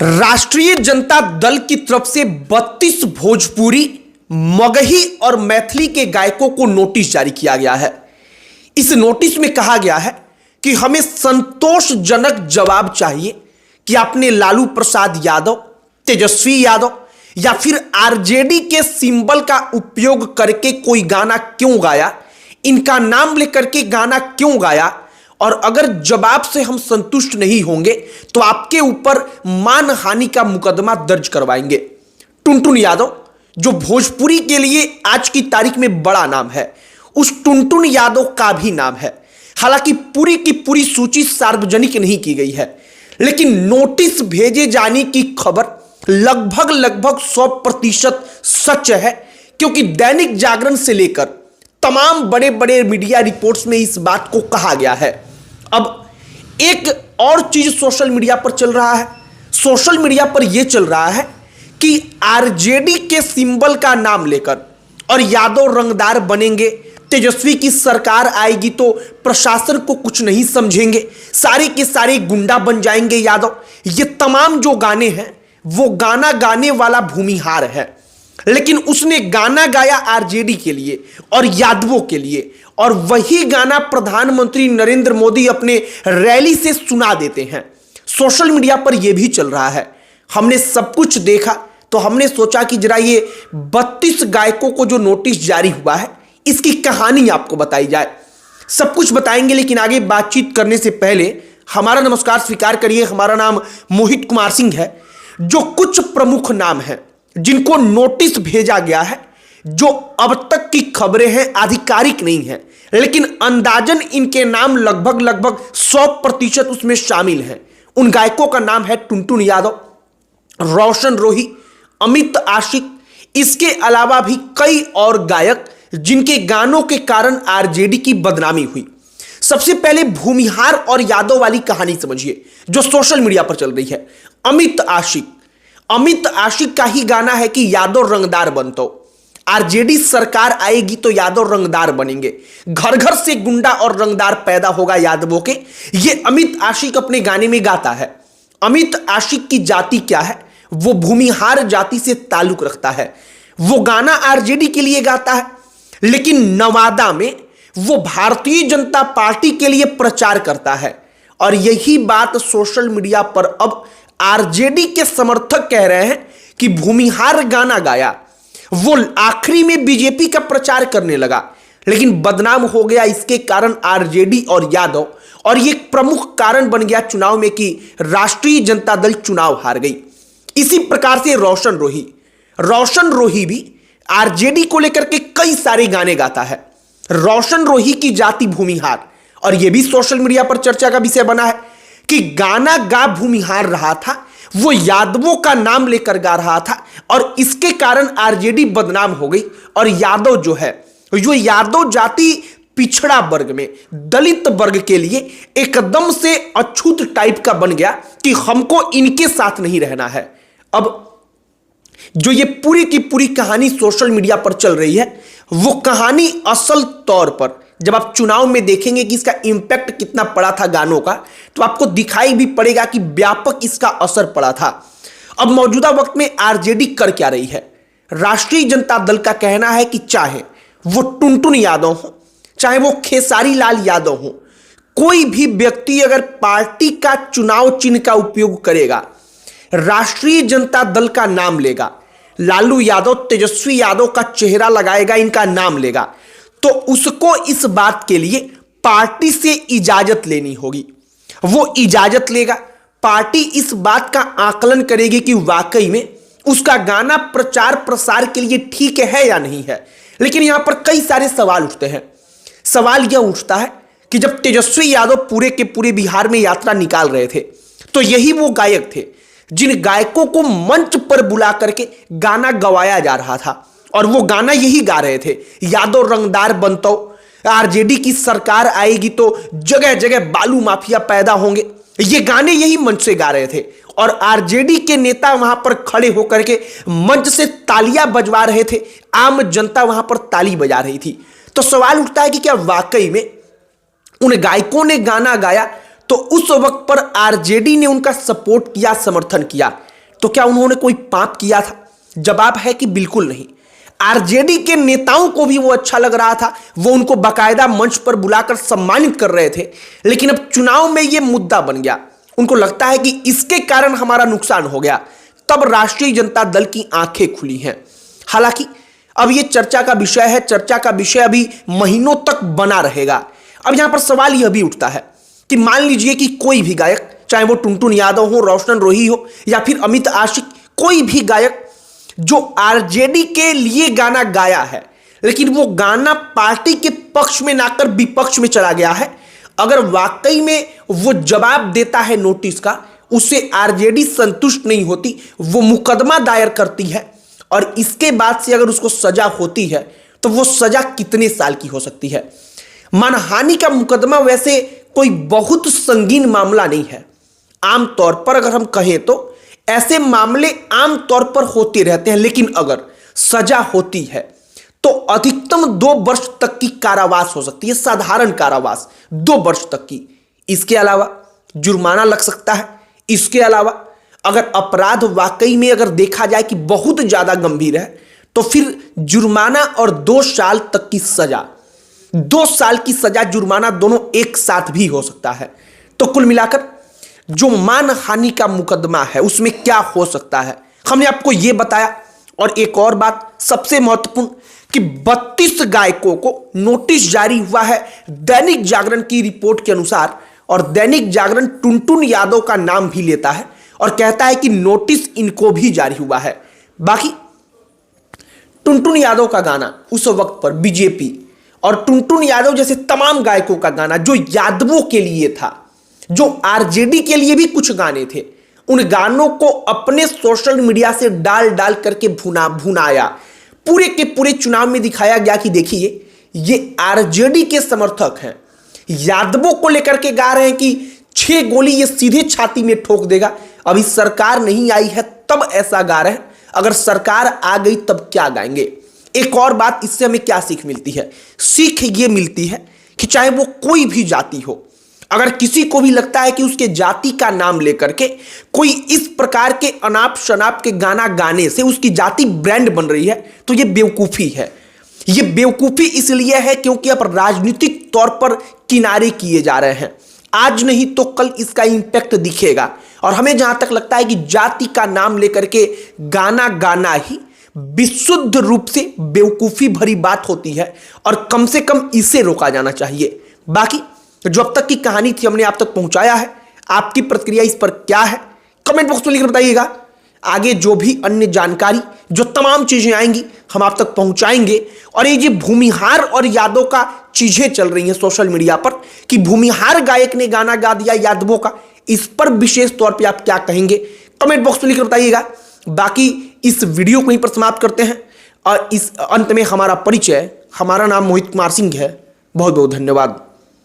राष्ट्रीय जनता दल की तरफ से 32 भोजपुरी, मगही और मैथिली के गायकों को नोटिस जारी किया गया है। इस नोटिस में कहा गया है कि हमें संतोषजनक जवाब चाहिए कि आपने लालू प्रसाद यादव, तेजस्वी यादव या फिर आरजेडी के सिंबल का उपयोग करके कोई गाना क्यों गाया, इनका नाम लेकर के गाना क्यों गाया, और अगर जवाब से हम संतुष्ट नहीं होंगे तो आपके ऊपर मानहानि का मुकदमा दर्ज करवाएंगे। टुनटुन यादव, जो भोजपुरी के लिए आज की तारीख में बड़ा नाम है, उस टुनटुन यादव का भी नाम है। हालांकि पूरी की पूरी सूची सार्वजनिक नहीं की गई है, लेकिन नोटिस भेजे जाने की खबर लगभग 100% सच है, क्योंकि दैनिक जागरण से लेकर तमाम बड़े बड़े मीडिया रिपोर्ट्स में इस बात को कहा गया है। अब एक और चीज सोशल मीडिया पर चल रहा है। सोशल मीडिया पर यह चल रहा है कि आरजेडी के सिंबल का नाम लेकर और यादव रंगदार बनेंगे, तेजस्वी की सरकार आएगी तो प्रशासन को कुछ नहीं समझेंगे, सारे के सारे गुंडा बन जाएंगे यादव। ये तमाम जो गाने हैं वो गाना गाने वाला भूमिहार है, लेकिन उसने गाना गाया आरजेडी के लिए और यादवों के लिए, और वही गाना प्रधानमंत्री नरेंद्र मोदी अपने रैली से सुना देते हैं। सोशल मीडिया पर यह भी चल रहा है। हमने सब कुछ देखा तो हमने सोचा कि जरा ये 32 गायकों को जो नोटिस जारी हुआ है इसकी कहानी आपको बताई जाए। सब कुछ बताएंगे, लेकिन आगे बातचीत करने से पहले हमारा नमस्कार स्वीकार करिए। हमारा नाम मोहित कुमार सिंह है। जो कुछ प्रमुख नाम हैं जिनको नोटिस भेजा गया है, जो अब तक की खबरें हैं, आधिकारिक नहीं है, लेकिन अंदाजन इनके नाम लगभग 100% उसमें शामिल हैं। उन गायकों का नाम है टुनटुन यादव, रोशन रोही, अमित आशिक, इसके अलावा भी कई और गायक जिनके गानों के कारण आरजेडी की बदनामी हुई। सबसे पहले भूमिहार और यादव वाली कहानी समझिए जो सोशल मीडिया पर चल रही है। अमित आशिक का ही गाना है कि यादव रंगदार बनतो, आरजेडी सरकार आएगी तो यादव रंगदार बनेंगे, घर घर से गुंडा और रंगदार पैदा होगा यादवों के। ये अमित आशिक अपने गाने में गाता है। अमित आशिक की जाति क्या है? वो भूमिहार जाति से ताल्लुक रखता है। वो गाना आरजेडी के लिए गाता है, लेकिन नवादा में वो भारतीय जनता पार्टी के लिए प्रचार करता है। और यही बात सोशल मीडिया पर अब आरजेडी के समर्थक कह रहे हैं कि भूमिहार गाना गाया, वो आखिरी में बीजेपी का प्रचार करने लगा, लेकिन बदनाम हो गया इसके कारण आरजेडी और यादव, और ये प्रमुख कारण बन गया चुनाव में कि राष्ट्रीय जनता दल चुनाव हार गई। इसी प्रकार से रोशन रोही भी आरजेडी को लेकर के कई सारे गाने गाता है। रोशन रोही की जाति भूमिहार, और यह भी सोशल मीडिया पर चर्चा का विषय बना है कि गाना गा भूमिहार रहा था, वो यादवों का नाम लेकर गा रहा था, और इसके कारण आरजेडी बदनाम हो गई। और यादव जो है, जो यादव जाति पिछड़ा वर्ग में, दलित वर्ग के लिए एकदम से अछूत टाइप का बन गया कि हमको इनके साथ नहीं रहना है। अब जो ये पूरी की पूरी कहानी सोशल मीडिया पर चल रही है, वो कहानी असल तौर पर जब आप चुनाव में देखेंगे कि इसका इंपैक्ट कितना पड़ा था गानों का, तो आपको दिखाई भी पड़ेगा कि व्यापक इसका असर पड़ा था। अब मौजूदा वक्त में आरजेडी कर क्या रही है? राष्ट्रीय जनता दल का कहना है कि चाहे वो टुनटुन यादव हो, चाहे वो खेसारी लाल यादव हो, कोई भी व्यक्ति अगर पार्टी का चुनाव चिन्ह का उपयोग करेगा, राष्ट्रीय जनता दल का नाम लेगा, लालू यादव, तेजस्वी यादव का चेहरा लगाएगा, इनका नाम लेगा, तो उसको इस बात के लिए पार्टी से इजाजत लेनी होगी। वो इजाजत लेगा, पार्टी इस बात का आकलन करेगी कि वाकई में उसका गाना प्रचार प्रसार के लिए ठीक है या नहीं है। लेकिन यहां पर कई सारे सवाल उठते हैं। सवाल यह उठता है कि जब तेजस्वी यादव पूरे के पूरे बिहार में यात्रा निकाल रहे थे, तो यही वो गायक थे जिन गायकों को मंच पर बुला करके गाना गवाया जा रहा था, और वो गाना यही गा रहे थे, यादव रंगदार बनतो, आरजेडी की सरकार आएगी तो जगह जगह बालू माफिया पैदा होंगे। ये गाने यही मंच से गा रहे थे, और आरजेडी के नेता वहां पर खड़े होकर के मंच से तालियां बजवा रहे थे, आम जनता वहां पर ताली बजा रही थी। तो सवाल उठता है कि क्या वाकई में उन गायकों ने गाना गाया तो उस वक्त पर आरजेडी ने उनका सपोर्ट किया, समर्थन किया? तो क्या उन्होंने कोई पाप किया था? जवाब है कि बिल्कुल नहीं। आरजेडी के नेताओं को भी वो अच्छा लग रहा था, वो उनको बाकायदा मंच पर बुलाकर सम्मानित कर रहे थे, लेकिन अब चुनाव में ये मुद्दा बन गया। उनको लगता है कि इसके कारण हमारा नुकसान हो गया, तब राष्ट्रीय जनता दल की आंखें खुली हैं। हालांकि अब ये चर्चा का विषय है, चर्चा का विषय अभी महीनों तक बना रहेगा। अब यहां पर सवाल यह भी उठता है कि मान लीजिए कि कोई भी गायक, चाहे वो टुनटुन यादव हो, रोशन रोही हो या फिर अमित आशिक, कोई भी गायक जो आरजेडी के लिए गाना गाया है, लेकिन वो गाना पार्टी के पक्ष में ना कर विपक्ष में चला गया है, अगर वाकई में वो जवाब देता है नोटिस का, उससे आरजेडी संतुष्ट नहीं होती, वो मुकदमा दायर करती है और इसके बाद से अगर उसको सजा होती है तो वो सजा कितने साल की हो सकती है? मानहानि का मुकदमा वैसे कोई बहुत संगीन मामला नहीं है। आमतौर पर अगर हम कहें तो ऐसे मामले आमतौर पर होते रहते हैं, लेकिन अगर सजा होती है तो अधिकतम 2 वर्ष तक की कारावास हो सकती है, साधारण कारावास 2 वर्ष तक की। इसके अलावा जुर्माना लग सकता है। इसके अलावा अगर अपराध वाकई में अगर देखा जाए कि बहुत ज्यादा गंभीर है तो फिर जुर्माना और 2 साल तक की सजा, 2 साल की सजा, जुर्माना दोनों एक साथ भी हो सकता है। तो कुल मिलाकर जो मानहानि का मुकदमा है उसमें क्या हो सकता है, हमने आपको यह बताया। और एक और बात सबसे महत्वपूर्ण कि 32 गायकों को नोटिस जारी हुआ है दैनिक जागरण की रिपोर्ट के अनुसार, और दैनिक जागरण टुनटुन यादव का नाम भी लेता है और कहता है कि नोटिस इनको भी जारी हुआ है। बाकी टुनटुन यादव का गाना उस वक्त पर बीजेपी और टुनटुन यादव जैसे तमाम गायकों का गाना जो यादवों के लिए था, जो आरजेडी के लिए भी कुछ गाने थे, उन गानों को अपने सोशल मीडिया से डाल डाल करके भुनाया। पूरे के पूरे चुनाव में दिखाया गया कि देखिए ये आरजेडी के समर्थक हैं, यादवों को लेकर के गा रहे हैं कि 6 गोली ये सीधे छाती में ठोक देगा। अभी सरकार नहीं आई है तब ऐसा गा रहे हैं, अगर सरकार आ गई तब क्या गाएंगे? एक और बात, इससे हमें क्या सीख मिलती है? सीख ये मिलती है कि चाहे वो कोई भी जाति हो, अगर किसी को भी लगता है कि उसके जाति का नाम लेकर के कोई इस प्रकार के अनाप शनाप के गाना गाने से उसकी जाति ब्रांड बन रही है, तो ये बेवकूफ़ी है। ये बेवकूफ़ी इसलिए है क्योंकि अब राजनीतिक तौर पर किनारे किए जा रहे हैं। आज नहीं तो कल इसका इंपैक्ट दिखेगा। और हमें जहां तक लगता है कि जाति का नाम लेकर के गाना गाना ही विशुद्ध रूप से बेवकूफ़ी भरी बात होती है और कम से कम इसे रोका जाना चाहिए। बाकी जो अब तक की कहानी थी हमने आप तक पहुंचाया है। आपकी प्रतिक्रिया इस पर क्या है कमेंट बॉक्स में लिखकर बताइएगा। आगे जो भी अन्य जानकारी, जो तमाम चीजें आएंगी हम आप तक पहुंचाएंगे। और ये भूमिहार और यादव का चीजें चल रही हैं सोशल मीडिया पर कि भूमिहार गायक ने गाना गा दिया यादवों का, इस पर विशेष तौर पे आप क्या कहेंगे कमेंट बॉक्स में लिखकर बताइएगा। बाकी इस वीडियो को यहीं पर समाप्त करते हैं और इस अंत में हमारा परिचय, हमारा नाम मोहित कुमार सिंह है। बहुत बहुत धन्यवाद।